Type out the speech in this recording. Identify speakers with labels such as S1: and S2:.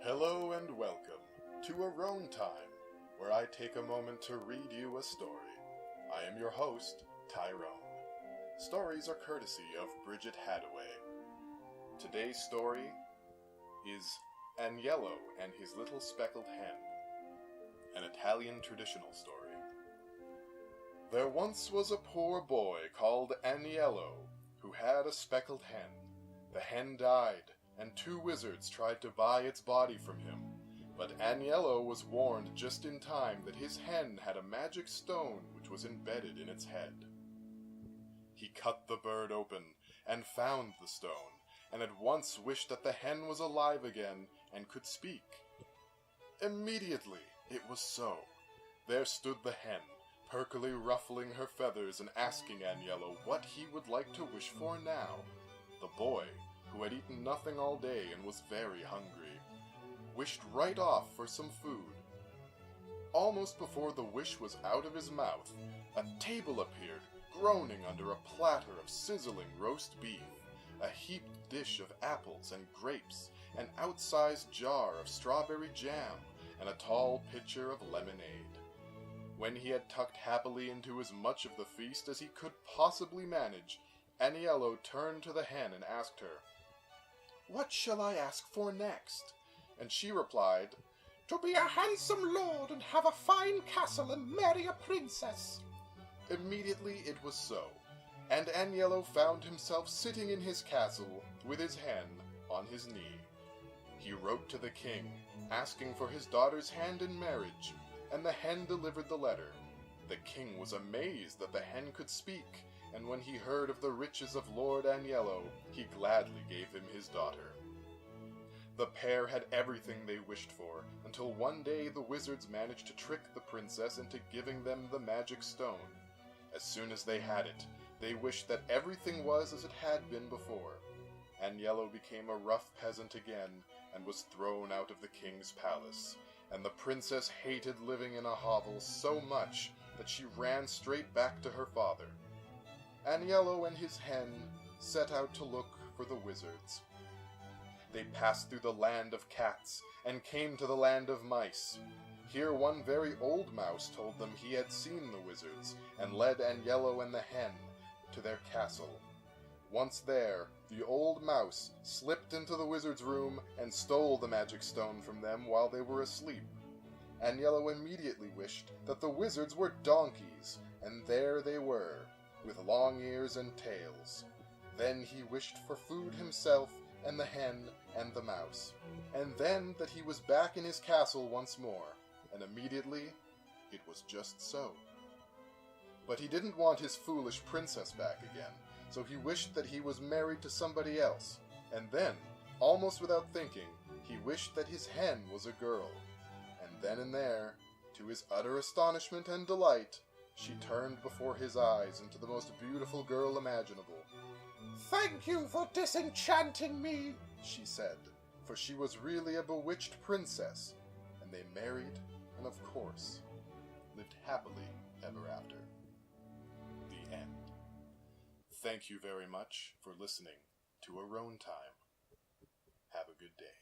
S1: Hello and welcome to a Rone Time, where I take a moment to read you a story. I am your host, Tyrone. Stories are courtesy of Bridget Hadaway. Today's story is Aniello and His Little Speckled Hen, an Italian traditional story. There once was a poor boy called Aniello who had a speckled hen. The hen died, and two wizards tried to buy its body from him, but Aniello was warned just in time that his hen had a magic stone which was embedded in its head. He cut the bird open and found the stone, and at once wished that the hen was alive again and could speak. Immediately it was so. There stood the hen, perkily ruffling her feathers and asking Aniello what he would like to wish for now. The boy, who had eaten nothing all day and was very hungry, wished right off for some food. Almost before the wish was out of his mouth, a table appeared, groaning under a platter of sizzling roast beef, a heaped dish of apples and grapes, an outsized jar of strawberry jam, and a tall pitcher of lemonade. When he had tucked happily into as much of the feast as he could possibly manage, Aniello turned to the hen and asked her, "What shall I ask for next?" And she replied, "To be a handsome lord and have a fine castle and marry a princess." Immediately it was so, and Aniello found himself sitting in his castle with his hen on his knee. He wrote to the king, asking for his daughter's hand in marriage, and the hen delivered the letter. The king was amazed that the hen could speak, and when he heard of the riches of Lord Aniello, he gladly gave him his daughter. The pair had everything they wished for, until one day the wizards managed to trick the princess into giving them the magic stone. As soon as they had it, they wished that everything was as it had been before. Aniello became a rough peasant again, and was thrown out of the king's palace, and the princess hated living in a hovel so much that she ran straight back to her father. Aniello and his hen set out to look for the wizards. They passed through the land of cats and came to the land of mice. Here one very old mouse told them he had seen the wizards, and led Aniello and the hen to their castle. Once there, the old mouse slipped into the wizard's room and stole the magic stone from them while they were asleep. Aniello immediately wished that the wizards were donkeys, and there they were, with long ears and tails. Then he wished for food himself, and the hen, and the mouse, and then that he was back in his castle once more, and immediately it was just so. But he didn't want his foolish princess back again, so he wished that he was married to somebody else, and then, almost without thinking, he wished that his hen was a girl, and then and there, to his utter astonishment and delight, she turned before his eyes into the most beautiful girl imaginable. "Thank you for disenchanting me," she said, for she was really a bewitched princess, and they married, and of course, lived happily ever after. The end. Thank you very much for listening to a Rone Time. Have a good day.